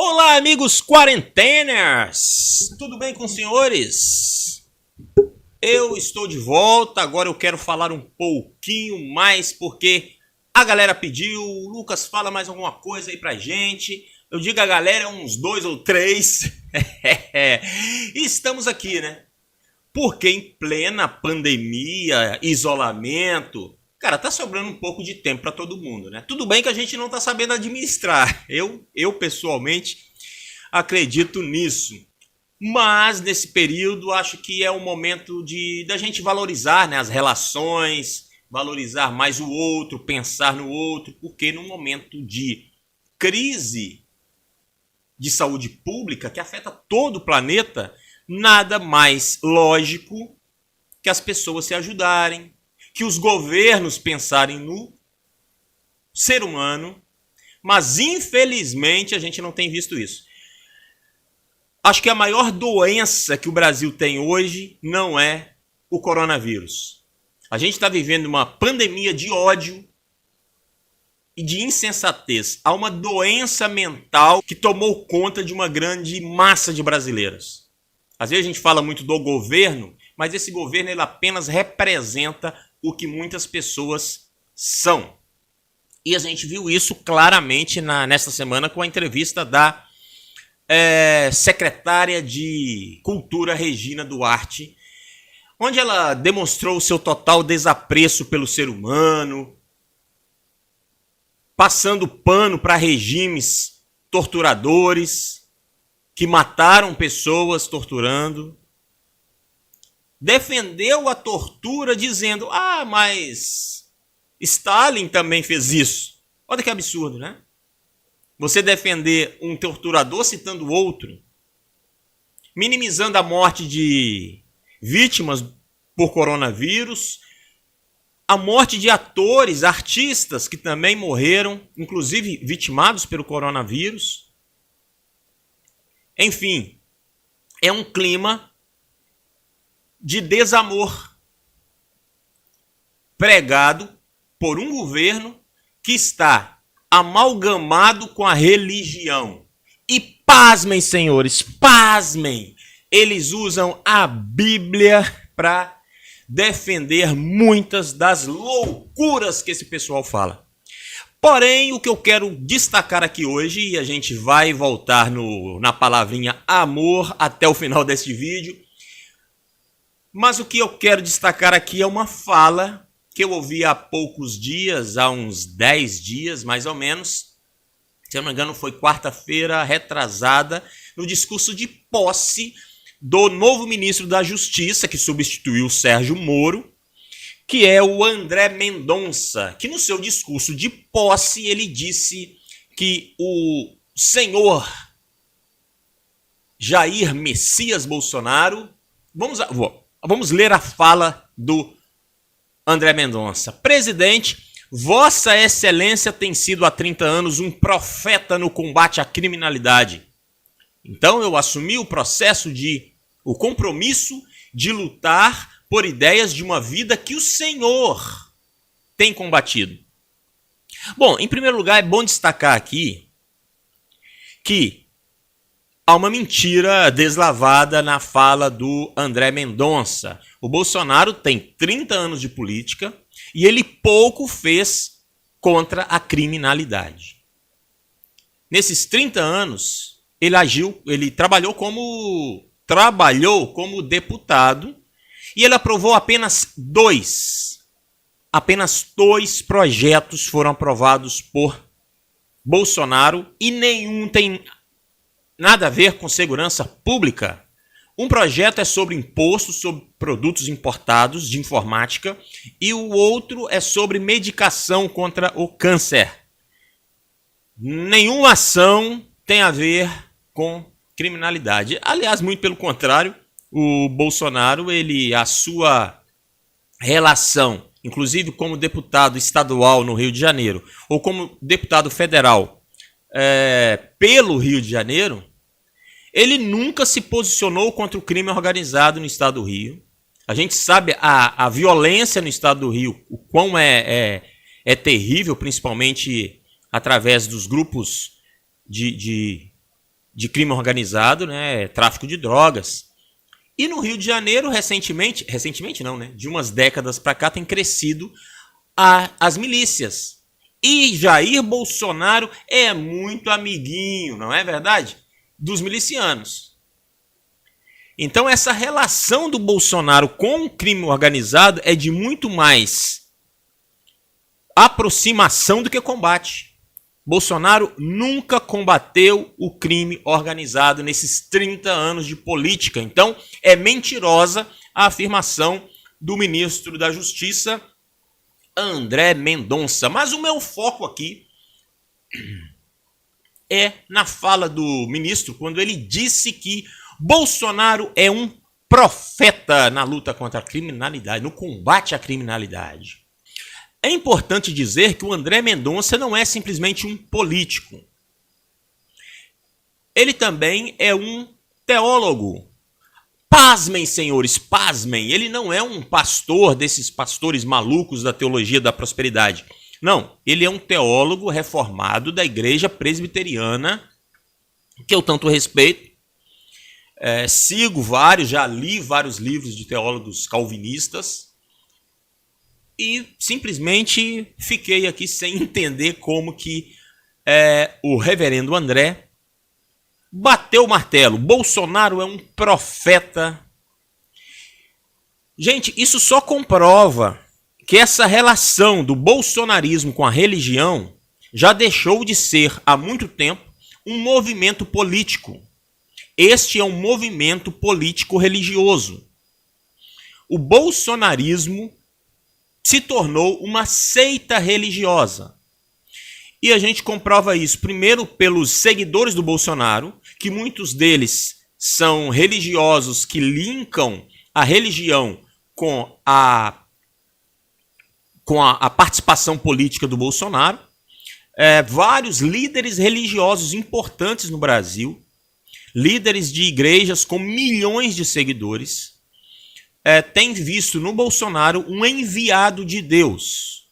Olá, amigos quarenteners! Tudo bem com os senhores? Eu estou de volta, agora eu quero falar um pouquinho mais porque a galera pediu. Lucas, fala mais alguma coisa aí pra gente. Eu digo a galera, uns 2 ou 3. Estamos aqui, né? Porque em plena pandemia, isolamento, cara, tá sobrando um pouco de tempo para todo mundo, né? Tudo bem que a gente não tá sabendo administrar. Eu pessoalmente acredito nisso. Mas nesse período acho que é o momento da gente valorizar, né, as relações, valorizar mais o outro, pensar no outro, porque num momento de crise de saúde pública que afeta todo o planeta, nada mais lógico que as pessoas se ajudarem, que os governos pensarem no ser humano, mas infelizmente a gente não tem visto isso. Acho que a maior doença que o Brasil tem hoje não é o coronavírus. A gente está vivendo uma pandemia de ódio e de insensatez. Há uma doença mental que tomou conta de uma grande massa de brasileiros. Às vezes a gente fala muito do governo, mas esse governo ele apenas representa o que muitas pessoas são. E a gente viu isso claramente nesta semana com a entrevista da secretária de Cultura, Regina Duarte, onde ela demonstrou o seu total desapreço pelo ser humano, passando pano para regimes torturadores, que mataram pessoas torturando. Defendeu a tortura dizendo, mas Stalin também fez isso. Olha que absurdo, né? Você defender um torturador citando outro, minimizando a morte de vítimas por coronavírus, a morte de atores, artistas que também morreram, inclusive vitimados pelo coronavírus. Enfim, é um clima de desamor pregado por um governo que está amalgamado com a religião. E pasmem, senhores, pasmem, eles usam a Bíblia para defender muitas das loucuras que esse pessoal fala. Porém, o que eu quero destacar aqui hoje, e a gente vai voltar na palavrinha amor até o final deste vídeo, mas o que eu quero destacar aqui é uma fala que eu ouvi há poucos dias, há uns 10 dias mais ou menos, se eu não me engano foi quarta-feira retrasada, no discurso de posse do novo ministro da Justiça, que substituiu o Sérgio Moro, que é o André Mendonça, que no seu discurso de posse ele disse que o senhor Jair Messias Bolsonaro, vamos ler a fala do André Mendonça. Presidente, Vossa Excelência tem sido há 30 anos um profeta no combate à criminalidade. Então eu assumi o compromisso de lutar por ideias de uma vida que o Senhor tem combatido. Bom, em primeiro lugar é bom destacar aqui que há uma mentira deslavada na fala do André Mendonça. O Bolsonaro tem 30 anos de política e ele pouco fez contra a criminalidade. Nesses 30 anos, ele trabalhou como deputado e ele aprovou apenas dois projetos foram aprovados por Bolsonaro e nenhum tem nada a ver com segurança pública. Um projeto é sobre imposto sobre produtos importados de informática e o outro é sobre medicação contra o câncer. Nenhuma ação tem a ver com criminalidade. Aliás, muito pelo contrário, o Bolsonaro, a sua relação, inclusive como deputado estadual no Rio de Janeiro, ou como deputado federal pelo Rio de Janeiro, ele nunca se posicionou contra o crime organizado no estado do Rio. A gente sabe a violência no estado do Rio, o quão é terrível, principalmente através dos grupos de de crime organizado, né, tráfico de drogas. E no Rio de Janeiro, recentemente não, né, de umas décadas para cá, tem crescido as milícias. E Jair Bolsonaro é muito amiguinho, não é verdade? Dos milicianos. Então essa relação do Bolsonaro com o crime organizado é de muito mais aproximação do que combate. Bolsonaro nunca combateu o crime organizado nesses 30 anos de política. Então é mentirosa a afirmação do ministro da Justiça, André Mendonça. Mas o meu foco aqui é na fala do ministro, quando ele disse que Bolsonaro é um profeta na luta contra a criminalidade, no combate à criminalidade. É importante dizer que o André Mendonça não é simplesmente um político. Ele também é um teólogo. Pasmem, senhores, pasmem. Ele não é um pastor desses pastores malucos da teologia da prosperidade. Não, ele é um teólogo reformado da igreja presbiteriana, que eu tanto respeito. Sigo vários, já li vários livros de teólogos calvinistas e simplesmente fiquei aqui sem entender como que o reverendo André bateu o martelo. Bolsonaro é um profeta. Gente, isso só comprova que essa relação do bolsonarismo com a religião já deixou de ser, há muito tempo, um movimento político. Este é um movimento político-religioso. O bolsonarismo se tornou uma seita religiosa. E a gente comprova isso, primeiro, pelos seguidores do Bolsonaro, que muitos deles são religiosos que linkam a religião com a participação política do Bolsonaro. Vários líderes religiosos importantes no Brasil, líderes de igrejas com milhões de seguidores, têm visto no Bolsonaro um enviado de Deus.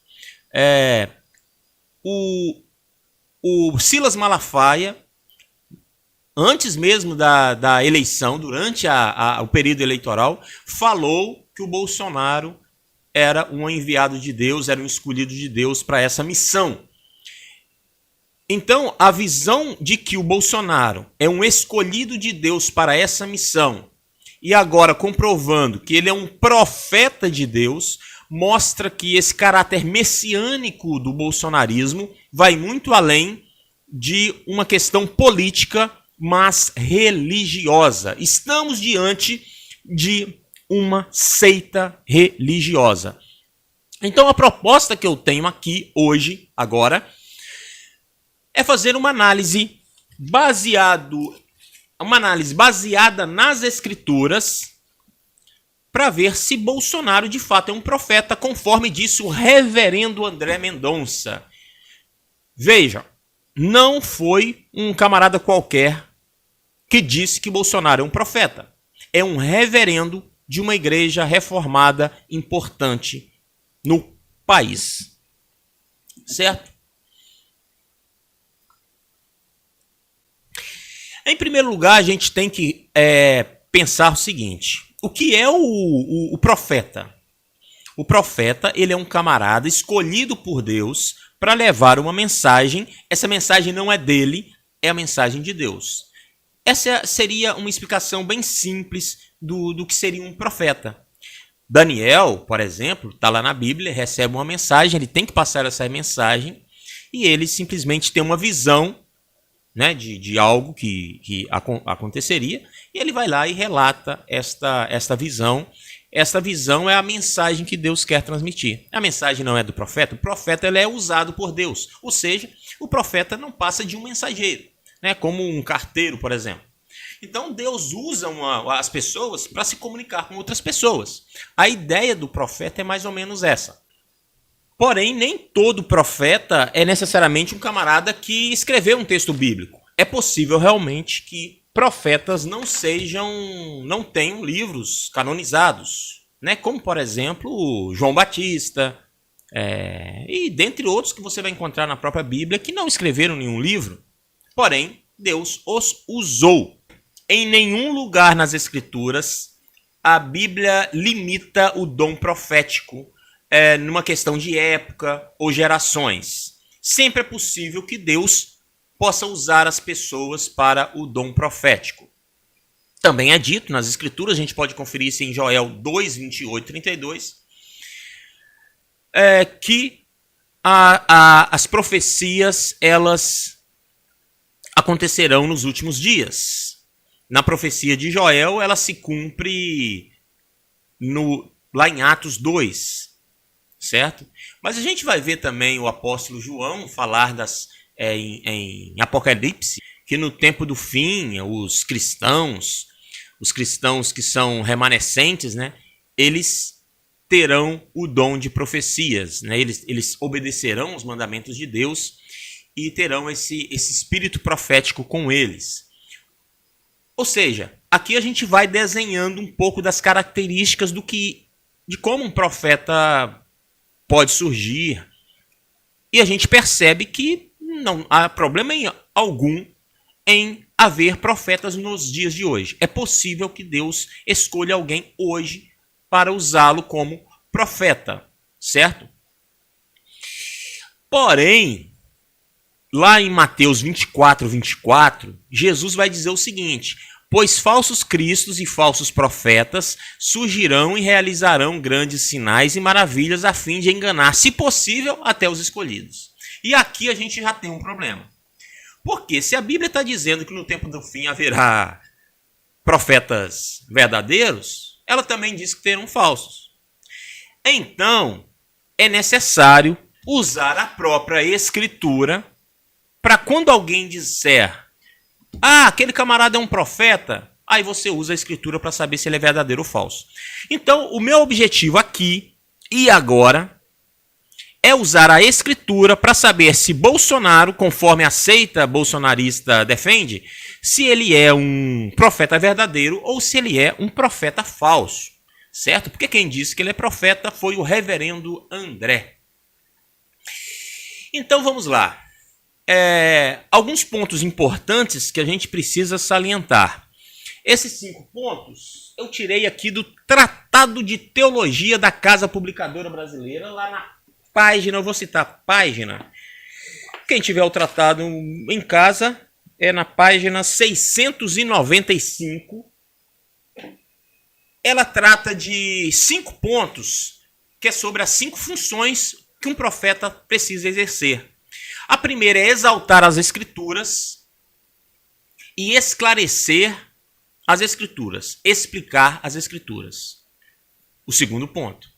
O Silas Malafaia, antes mesmo da eleição, durante o período eleitoral, falou que o Bolsonaro era um enviado de Deus, era um escolhido de Deus para essa missão. Então, a visão de que o Bolsonaro é um escolhido de Deus para essa missão, e agora comprovando que ele é um profeta de Deus, mostra que esse caráter messiânico do bolsonarismo vai muito além de uma questão política, mas religiosa. Estamos diante de uma seita religiosa. Então, a proposta que eu tenho aqui hoje, agora, é fazer uma análise baseada nas escrituras para ver se Bolsonaro de fato é um profeta, conforme disse o reverendo André Mendonça. Veja, não foi um camarada qualquer que disse que Bolsonaro é um profeta. É um reverendo de uma igreja reformada importante no país. Certo? Em primeiro lugar, a gente tem que pensar o seguinte: o que é o profeta? O profeta, ele é um camarada escolhido por Deus para levar uma mensagem. Essa mensagem não é dele, é a mensagem de Deus. Essa seria uma explicação bem simples do que seria um profeta. Daniel, por exemplo, está lá na Bíblia, recebe uma mensagem, ele tem que passar essa mensagem e ele simplesmente tem uma visão, né, de algo que aconteceria, e ele vai lá e relata esta visão. Esta visão é a mensagem que Deus quer transmitir. A mensagem não é do profeta. O profeta, ele é usado por Deus. Ou seja, o profeta não passa de um mensageiro, né, como um carteiro, por exemplo. Então Deus usa as pessoas para se comunicar com outras pessoas. A ideia do profeta é mais ou menos essa. Porém, nem todo profeta é necessariamente um camarada que escreveu um texto bíblico. É possível realmente que profetas não tenham livros canonizados, né? Como, por exemplo, João Batista, e dentre outros que você vai encontrar na própria Bíblia que não escreveram nenhum livro. Porém, Deus os usou. Em nenhum lugar nas Escrituras a Bíblia limita o dom profético numa questão de época ou gerações. Sempre é possível que Deus possa usar as pessoas para o dom profético. Também é dito nas Escrituras, a gente pode conferir isso em Joel 2, 28, 32, que as profecias elas acontecerão nos últimos dias. Na profecia de Joel, ela se cumpre lá em Atos 2, certo? Mas a gente vai ver também o apóstolo João falar em Apocalipse, que no tempo do fim, os cristãos que são remanescentes, né, eles terão o dom de profecias, né? Eles obedecerão os mandamentos de Deus e terão esse espírito profético com eles. Ou seja, aqui a gente vai desenhando um pouco das características de como um profeta pode surgir, e a gente percebe que não há problema algum em haver profetas nos dias de hoje. É possível que Deus escolha alguém hoje para usá-lo como profeta, certo? Porém, lá em Mateus 24, 24, Jesus vai dizer o seguinte: pois falsos cristos e falsos profetas surgirão e realizarão grandes sinais e maravilhas a fim de enganar, se possível, até os escolhidos. E aqui a gente já tem um problema. Porque se a Bíblia está dizendo que no tempo do fim haverá profetas verdadeiros, ela também diz que terão falsos. Então, é necessário usar a própria Escritura para quando alguém disser: aquele camarada é um profeta, aí você usa a Escritura para saber se ele é verdadeiro ou falso. Então, o meu objetivo aqui e agora é usar a Escritura para saber se Bolsonaro, conforme a seita bolsonarista defende, se ele é um profeta verdadeiro ou se ele é um profeta falso, certo? Porque quem disse que ele é profeta foi o reverendo André. Então vamos lá. Alguns pontos importantes que a gente precisa salientar. Esses 5 pontos eu tirei aqui do Tratado de Teologia da Casa Publicadora Brasileira, lá na página, eu vou citar a página. Quem tiver o tratado em casa, é na página 695. Ela trata de 5 pontos, que é sobre as 5 funções que um profeta precisa exercer. A primeira é exaltar as Escrituras e esclarecer as Escrituras, explicar as Escrituras. O segundo ponto.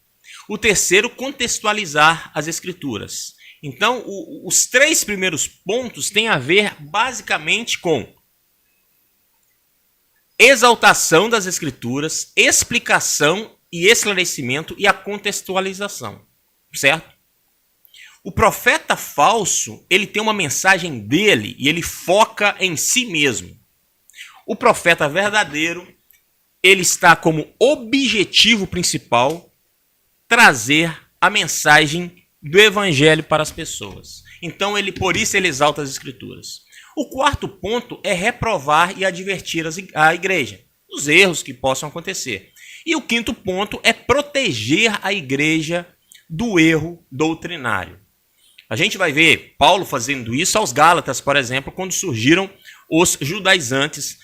O terceiro, contextualizar as Escrituras. Então, os 3 primeiros pontos têm a ver basicamente com exaltação das Escrituras, explicação e esclarecimento e a contextualização, certo? O profeta falso, ele tem uma mensagem dele e ele foca em si mesmo. O profeta verdadeiro, ele está como objetivo principal trazer a mensagem do evangelho para as pessoas. Então, por isso ele exalta as Escrituras. O quarto ponto é reprovar e advertir a igreja dos erros que possam acontecer. E o quinto ponto é proteger a igreja do erro doutrinário. A gente vai ver Paulo fazendo isso aos Gálatas, por exemplo, quando surgiram os judaizantes,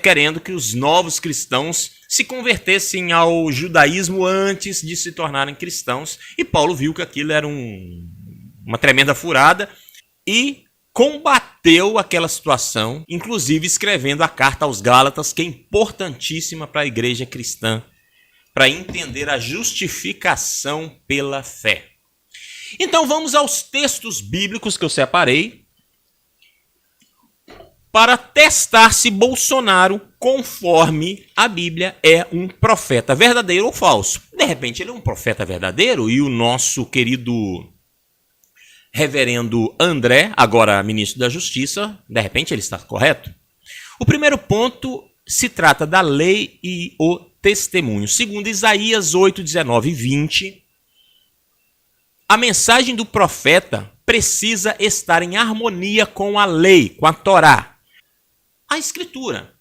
querendo que os novos cristãos se convertessem ao judaísmo antes de se tornarem cristãos. E Paulo viu que aquilo era uma tremenda furada e combateu aquela situação, inclusive escrevendo a carta aos Gálatas, que é importantíssima para a igreja cristã, para entender a justificação pela fé. Então vamos aos textos bíblicos que eu separei para testar se Bolsonaro, conforme a Bíblia, é um profeta verdadeiro ou falso. De repente ele é um profeta verdadeiro e o nosso querido reverendo André, agora ministro da Justiça, de repente ele está correto. O primeiro ponto se trata da lei e o testemunho. Segundo Isaías 8, 19 e 20, a mensagem do profeta precisa estar em harmonia com a lei, com a Torá. a Escritura.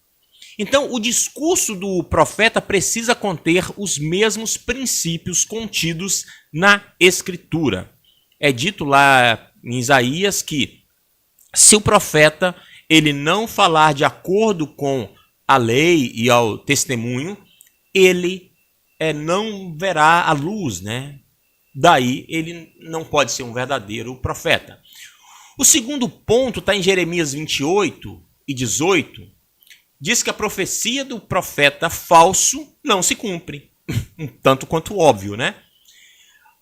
Então, o discurso do profeta precisa conter os mesmos princípios contidos na Escritura. É dito lá em Isaías que se o profeta ele não falar de acordo com a lei e ao testemunho, ele não verá a luz, né? Daí ele não pode ser um verdadeiro profeta. O segundo ponto está em Jeremias 28 e 18, diz que a profecia do profeta falso não se cumpre, um tanto quanto óbvio, né?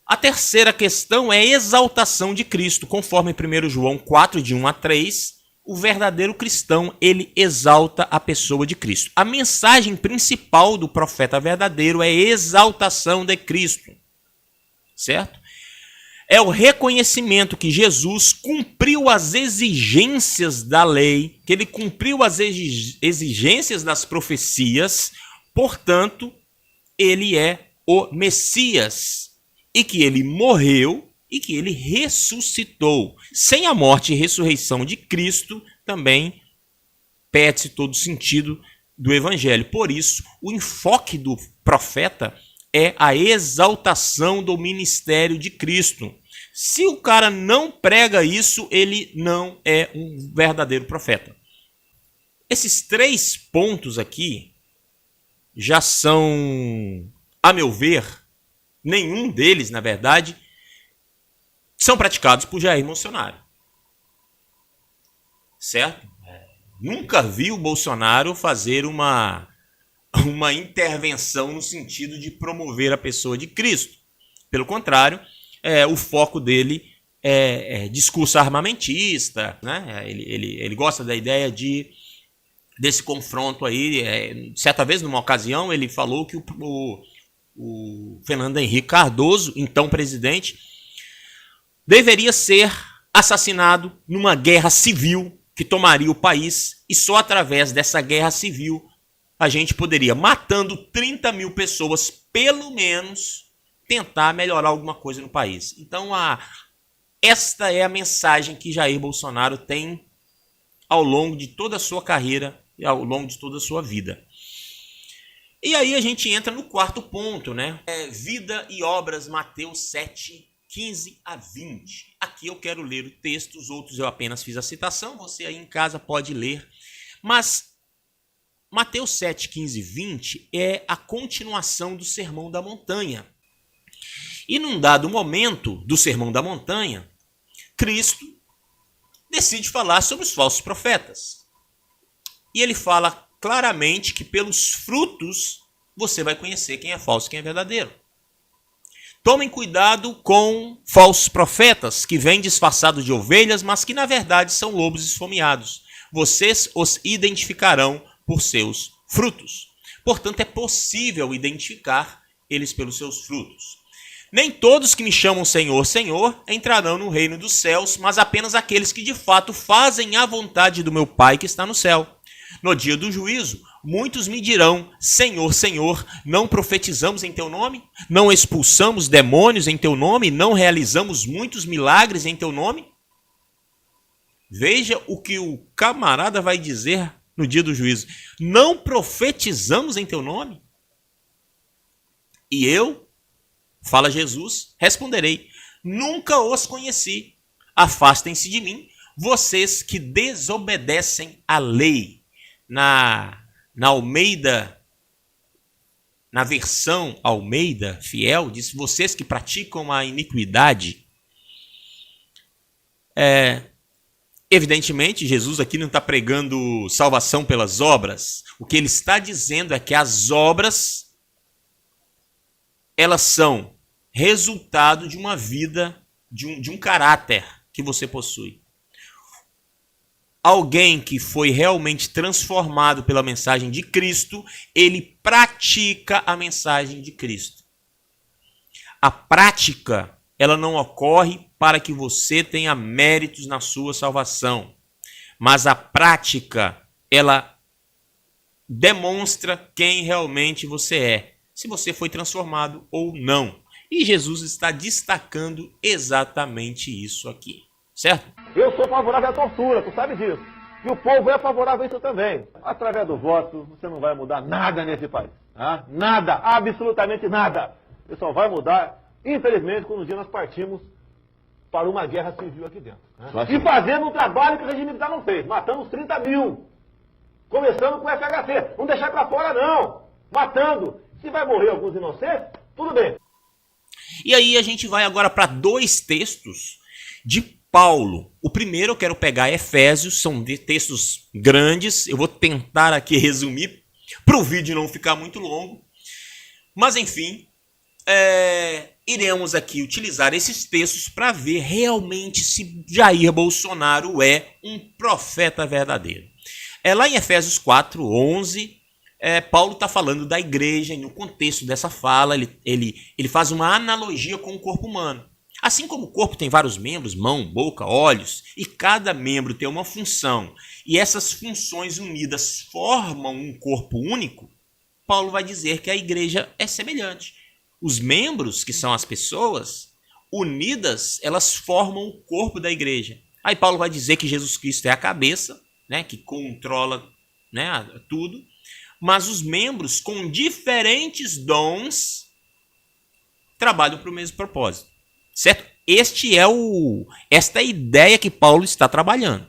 A terceira questão é a exaltação de Cristo, conforme 1 João 4, de 1 a 3, o verdadeiro cristão, ele exalta a pessoa de Cristo. A mensagem principal do profeta verdadeiro é a exaltação de Cristo, certo? É o reconhecimento que Jesus cumpriu as exigências da lei, que ele cumpriu as exigências das profecias, portanto, ele é o Messias, e que ele morreu e que ele ressuscitou. Sem a morte e ressurreição de Cristo, também perde-se todo o sentido do evangelho. Por isso, o enfoque do profeta é a exaltação do ministério de Cristo. Se o cara não prega isso, ele não é um verdadeiro profeta. Esses 3 pontos aqui já são, a meu ver, nenhum deles, na verdade, são praticados por Jair Bolsonaro. Certo? Nunca vi o Bolsonaro fazer uma intervenção no sentido de promover a pessoa de Cristo. Pelo contrário, o foco dele é discurso armamentista, né? Ele gosta da ideia desse confronto aí. Certa vez, numa ocasião, ele falou que o Fernando Henrique Cardoso, então presidente, deveria ser assassinado numa guerra civil que tomaria o país, e só através dessa guerra civil a gente poderia, matando 30 mil pessoas, pelo menos, tentar melhorar alguma coisa no país. Então, esta é a mensagem que Jair Bolsonaro tem ao longo de toda a sua carreira e ao longo de toda a sua vida. E aí a gente entra no quarto ponto, né? Vida e obras, Mateus 7, 15 a 20. Aqui eu quero ler o texto, os outros eu apenas fiz a citação, você aí em casa pode ler. Mas Mateus 7, 15 e 20 é a continuação do Sermão da Montanha. E num dado momento do Sermão da Montanha, Cristo decide falar sobre os falsos profetas. E ele fala claramente que pelos frutos você vai conhecer quem é falso e quem é verdadeiro. Tomem cuidado com falsos profetas que vêm disfarçados de ovelhas, mas que na verdade são lobos esfomeados. Vocês os identificarão por seus frutos. Portanto, é possível identificar eles pelos seus frutos. Nem todos que me chamam Senhor, Senhor, entrarão no reino dos céus, mas apenas aqueles que de fato fazem a vontade do meu Pai que está no céu. No dia do juízo, muitos me dirão, Senhor, Senhor, não profetizamos em teu nome? Não expulsamos demônios em teu nome? Não realizamos muitos milagres em teu nome? Veja o que o camarada vai dizer no dia do juízo. Não profetizamos em teu nome? E eu, fala Jesus, responderei, nunca os conheci. Afastem-se de mim, vocês que desobedecem à lei. Na Almeida, na versão Almeida fiel, diz, vocês que praticam a iniquidade. Evidentemente, Jesus aqui não está pregando salvação pelas obras. O que ele está dizendo é que as obras, elas são resultado de uma vida, de um caráter que você possui. Alguém que foi realmente transformado pela mensagem de Cristo, ele pratica a mensagem de Cristo. A prática, ela não ocorre para que você tenha méritos na sua salvação, mas a prática, ela demonstra quem realmente você é, se você foi transformado ou não. E Jesus está destacando exatamente isso aqui, certo? Eu sou favorável à tortura, tu sabe disso. E o povo é favorável a isso também. Através do voto, você não vai mudar nada nesse país. Tá? Nada, absolutamente nada. Você só vai mudar, infelizmente, quando um dia nós partimos para uma guerra civil aqui dentro. Né? E fazendo um trabalho que o regime militar não fez. Matamos 30 mil. Começando com o FHC. Não deixar para fora, não. Matando. Se vai morrer alguns inocentes, tudo bem. E aí a gente vai agora para 2 textos de Paulo. O primeiro eu quero pegar Efésios, são textos grandes. Eu vou tentar aqui resumir para o vídeo não ficar muito longo. Mas enfim, iremos aqui utilizar esses textos para ver realmente se Jair Bolsonaro é um profeta verdadeiro. Lá em Efésios 4, 11, Paulo está falando da igreja, e no contexto dessa fala, ele faz uma analogia com o corpo humano. Assim como o corpo tem vários membros, mão, boca, olhos, e cada membro tem uma função, e essas funções unidas formam um corpo único, Paulo vai dizer que a igreja é semelhante. Os membros, que são as pessoas, unidas, elas formam o corpo da igreja. Aí Paulo vai dizer que Jesus Cristo é a cabeça, né, que controla, né, tudo, mas os membros com diferentes dons trabalham para o mesmo propósito, certo? Esta é a ideia que Paulo está trabalhando.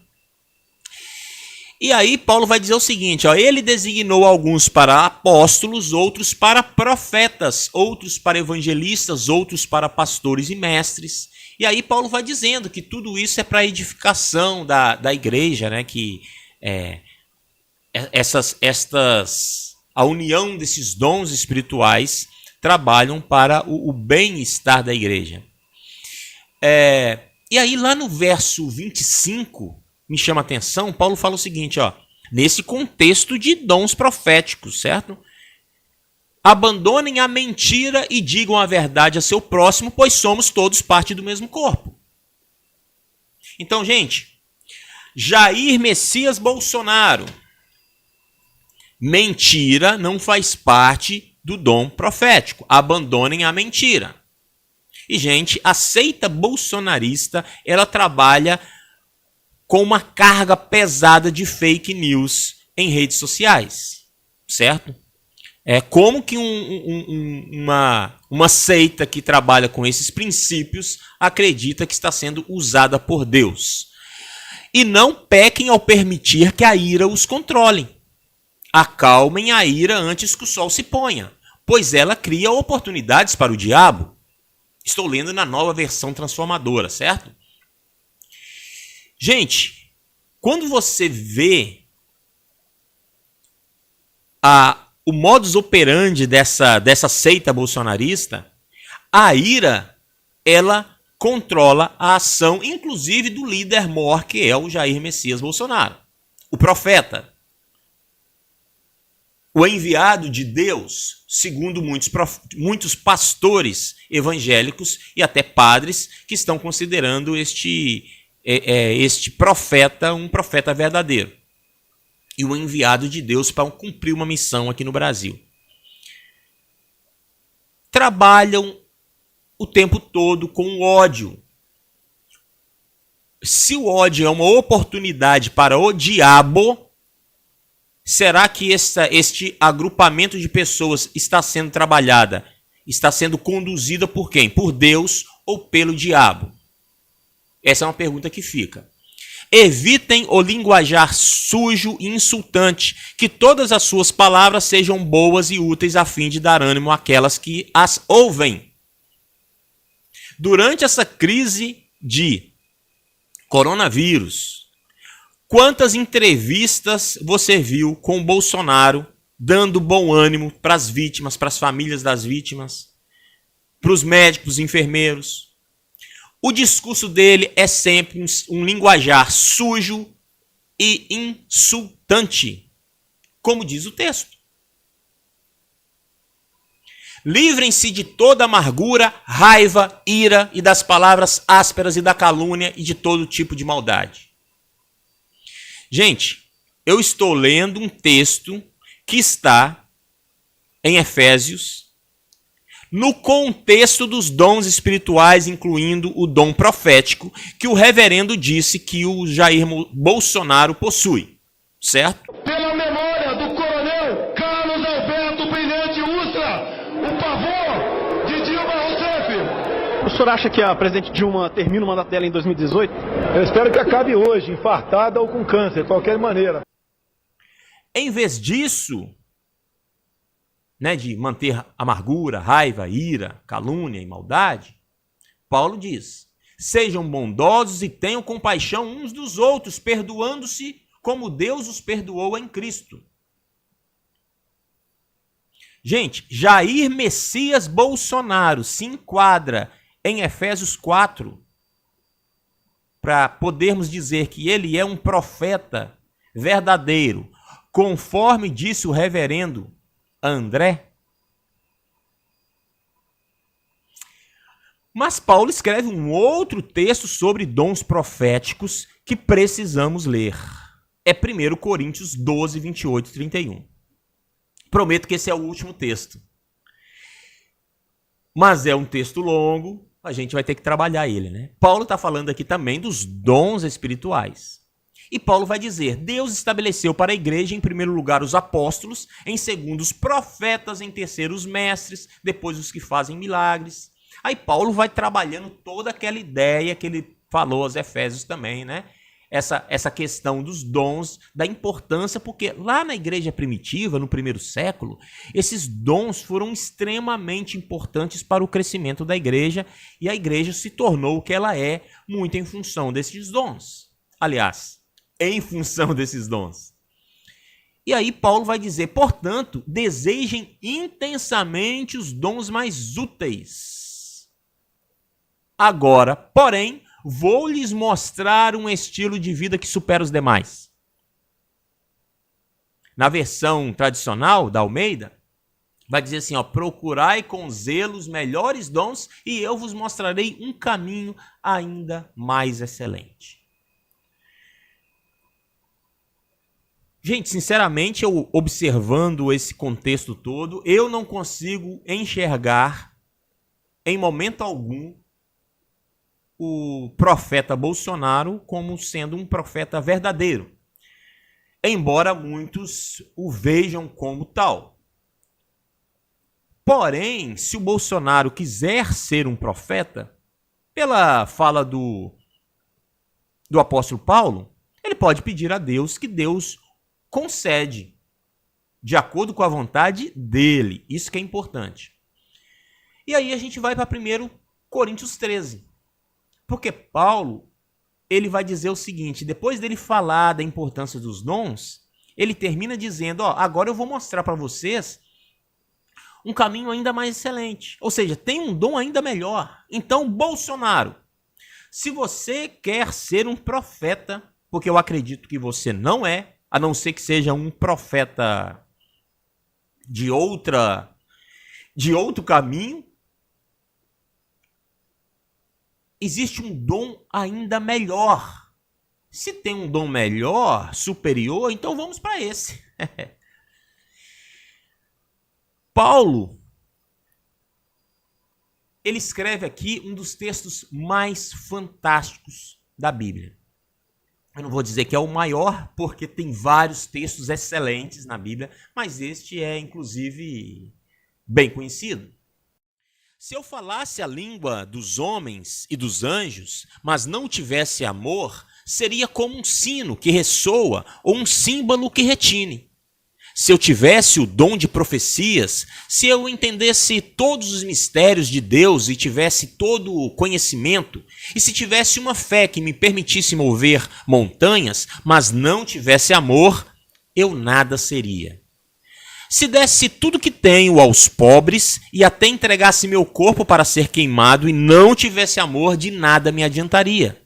E aí Paulo vai dizer o seguinte, ele designou alguns para apóstolos, outros para profetas, outros para evangelistas, outros para pastores e mestres. E aí Paulo vai dizendo que tudo isso é para a edificação da igreja, né? Que a união desses dons espirituais trabalham para o bem-estar da igreja. E aí lá no verso 25, me chama a atenção, Paulo fala o seguinte, nesse contexto de dons proféticos, certo? Abandonem a mentira e digam a verdade a seu próximo, pois somos todos parte do mesmo corpo. Então, gente, Jair Messias Bolsonaro, mentira não faz parte do dom profético. Abandonem a mentira. E, gente, a seita bolsonarista, ela trabalha com uma carga pesada de fake news em redes sociais, certo? Como que uma seita que trabalha com esses princípios acredita que está sendo usada por Deus. E não pequem ao permitir que a ira os controle. Acalmem a ira antes que o sol se ponha, pois ela cria oportunidades para o diabo. Estou lendo na Nova Versão Transformadora, certo? Gente, quando você vê o modus operandi dessa seita bolsonarista, a ira, ela controla a ação, inclusive do líder mor, que é o Jair Messias Bolsonaro, o profeta, o enviado de Deus, segundo muitos pastores evangélicos e até padres que estão considerando este profeta um profeta verdadeiro. E o enviado de Deus para cumprir uma missão aqui no Brasil. Trabalham o tempo todo com ódio. Se o ódio é uma oportunidade para o diabo, será que este agrupamento de pessoas está sendo trabalhada, está sendo conduzida por quem? Por Deus ou pelo diabo? Essa é uma pergunta que fica. Evitem o linguajar sujo e insultante, que todas as suas palavras sejam boas e úteis a fim de dar ânimo àquelas que as ouvem. Durante essa crise de coronavírus, quantas entrevistas você viu com o Bolsonaro dando bom ânimo para as vítimas, para as famílias das vítimas, para os médicos, enfermeiros? O discurso dele é sempre um linguajar sujo e insultante, como diz o texto. Livrem-se de toda amargura, raiva, ira e das palavras ásperas e da calúnia e de todo tipo de maldade. Gente, eu estou lendo um texto que está em Efésios, no contexto dos dons espirituais, incluindo o dom profético, que o reverendo disse que o Jair Bolsonaro possui, certo? Pela memória do coronel Carlos Alberto Brilhante Ustra, o pavor de Dilma Rousseff. O senhor acha que a presidente Dilma termina o mandato dela em 2018? Eu espero que acabe hoje, infartada ou com câncer, de qualquer maneira. Em vez disso, né, de manter amargura, raiva, ira, calúnia e maldade, Paulo diz: sejam bondosos e tenham compaixão uns dos outros, perdoando-se como Deus os perdoou em Cristo. Gente, Jair Messias Bolsonaro se enquadra em Efésios 4 para podermos dizer que ele é um profeta verdadeiro, conforme disse o reverendo André. Mas Paulo escreve um outro texto sobre dons proféticos que precisamos ler. É 1 Coríntios 12, 28 e 31. Prometo que esse é o último texto. Mas é um texto longo, a gente vai ter que trabalhar ele, né? Paulo está falando aqui também dos dons espirituais. E Paulo vai dizer: Deus estabeleceu para a igreja, em primeiro lugar, os apóstolos, em segundo, os profetas, em terceiro, os mestres, depois os que fazem milagres. Aí Paulo vai trabalhando toda aquela ideia que ele falou aos Efésios também, né? Essa questão dos dons, da importância, porque lá na igreja primitiva, no primeiro século, esses dons foram extremamente importantes para o crescimento da igreja, e a igreja se tornou o que ela é, muito em função desses dons. Aliás, em função desses dons. E aí Paulo vai dizer: portanto, desejem intensamente os dons mais úteis. Agora, porém, vou lhes mostrar um estilo de vida que supera os demais. Na versão tradicional da Almeida, vai dizer assim, ó: procurai com zelo os melhores dons e eu vos mostrarei um caminho ainda mais excelente. Gente, sinceramente, eu observando esse contexto todo, eu não consigo enxergar em momento algum o profeta Bolsonaro como sendo um profeta verdadeiro, embora muitos o vejam como tal. Porém, se o Bolsonaro quiser ser um profeta, pela fala do apóstolo Paulo, ele pode pedir a Deus que Deus concede, de acordo com a vontade dele. Isso que é importante. E aí a gente vai para 1 Coríntios 13. Porque Paulo, ele vai dizer o seguinte: depois dele falar da importância dos dons, ele termina dizendo: ó, agora eu vou mostrar para vocês um caminho ainda mais excelente. Ou seja, tem um dom ainda melhor. Então, Bolsonaro, se você quer ser um profeta, porque eu acredito que você não é, a não ser que seja um profeta de outro caminho, existe um dom ainda melhor. Se tem um dom melhor, superior, então vamos para esse. Paulo, ele escreve aqui um dos textos mais fantásticos da Bíblia. Eu não vou dizer que é o maior, porque tem vários textos excelentes na Bíblia, mas este é, inclusive, bem conhecido. Se eu falasse a língua dos homens e dos anjos, mas não tivesse amor, seria como um sino que ressoa ou um símbolo que retine. Se eu tivesse o dom de profecias, se eu entendesse todos os mistérios de Deus e tivesse todo o conhecimento, e se tivesse uma fé que me permitisse mover montanhas, mas não tivesse amor, eu nada seria. Se desse tudo que tenho aos pobres e até entregasse meu corpo para ser queimado e não tivesse amor, de nada me adiantaria.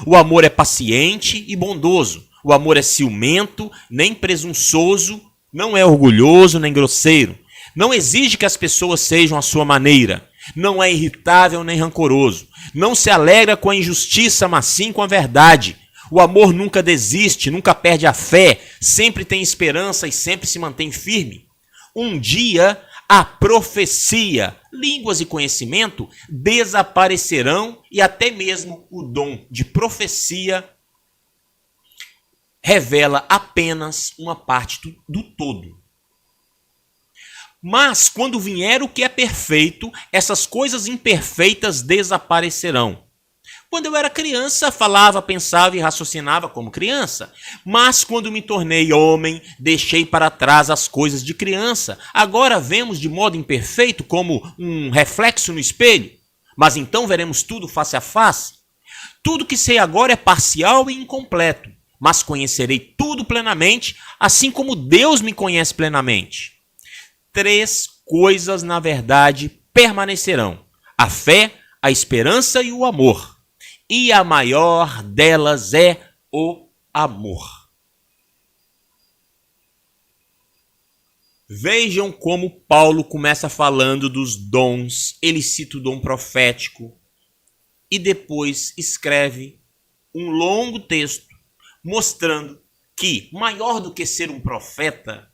O amor é paciente e bondoso. O amor é ciumento, nem presunçoso, não é orgulhoso nem grosseiro. Não exige que as pessoas sejam à sua maneira. Não é irritável nem rancoroso. Não se alegra com a injustiça, mas sim com a verdade. O amor nunca desiste, nunca perde a fé, sempre tem esperança e sempre se mantém firme. Um dia a profecia, línguas e conhecimento desaparecerão e até mesmo o dom de profecia revela apenas uma parte do todo. Mas quando vier o que é perfeito, essas coisas imperfeitas desaparecerão. Quando eu era criança, falava, pensava e raciocinava como criança. Mas quando me tornei homem, deixei para trás as coisas de criança. Agora vemos de modo imperfeito, como um reflexo no espelho. Mas então veremos tudo face a face. Tudo que sei agora é parcial e incompleto. Mas conhecerei tudo plenamente, assim como Deus me conhece plenamente. 3 coisas, na verdade, permanecerão: a fé, a esperança e o amor. E a maior delas é o amor. Vejam como Paulo começa falando dos dons. Ele cita o dom profético e depois escreve um longo texto mostrando que maior do que ser um profeta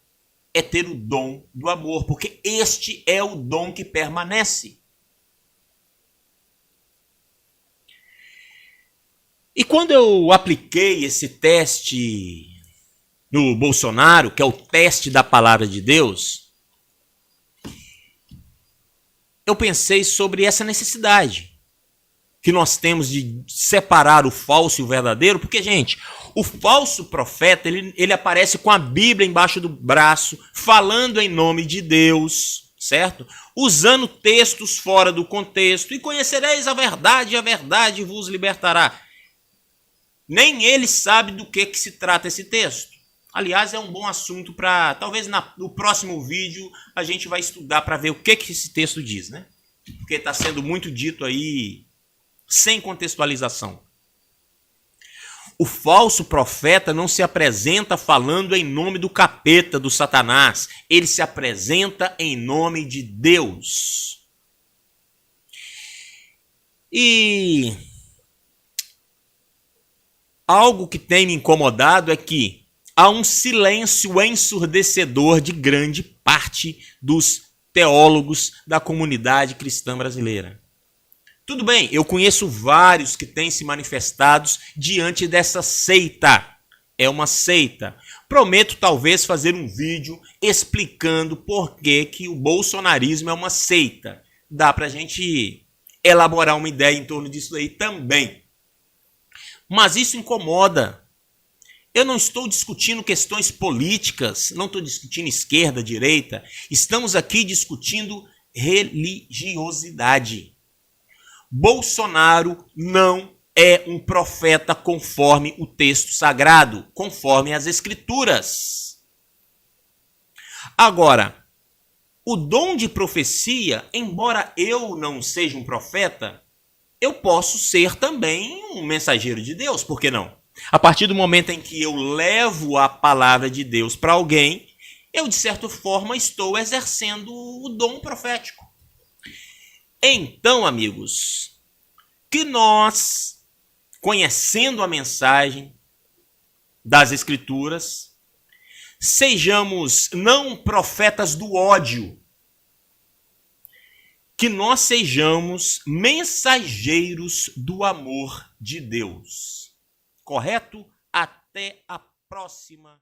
é ter o dom do amor, porque este é o dom que permanece. E quando eu apliquei esse teste no Bolsonaro, que é o teste da palavra de Deus, eu pensei sobre essa necessidade que nós temos de separar o falso e o verdadeiro, porque, gente, o falso profeta, ele aparece com a Bíblia embaixo do braço, falando em nome de Deus, certo? Usando textos fora do contexto, e conhecereis a verdade vos libertará. Nem ele sabe do que se trata esse texto. Aliás, é um bom assunto para, talvez no próximo vídeo, a gente vai estudar para ver o que esse texto diz, né? Porque está sendo muito dito aí sem contextualização. O falso profeta não se apresenta falando em nome do capeta, do Satanás. Ele se apresenta em nome de Deus. E algo que tem me incomodado é que há um silêncio ensurdecedor de grande parte dos teólogos da comunidade cristã brasileira. Tudo bem, eu conheço vários que têm se manifestado diante dessa seita. É uma seita. Prometo talvez fazer um vídeo explicando por que o bolsonarismo é uma seita. Dá pra gente elaborar uma ideia em torno disso aí também. Mas isso incomoda. Eu não estou discutindo questões políticas, não estou discutindo esquerda, direita. Estamos aqui discutindo religiosidade. Bolsonaro não é um profeta conforme o texto sagrado, conforme as escrituras. Agora, o dom de profecia, embora eu não seja um profeta, eu posso ser também um mensageiro de Deus, por que não? A partir do momento em que eu levo a palavra de Deus para alguém, eu, de certa forma, estou exercendo o dom profético. Então, amigos, que nós, conhecendo a mensagem das Escrituras, sejamos não profetas do ódio, que nós sejamos mensageiros do amor de Deus. Correto? Até a próxima.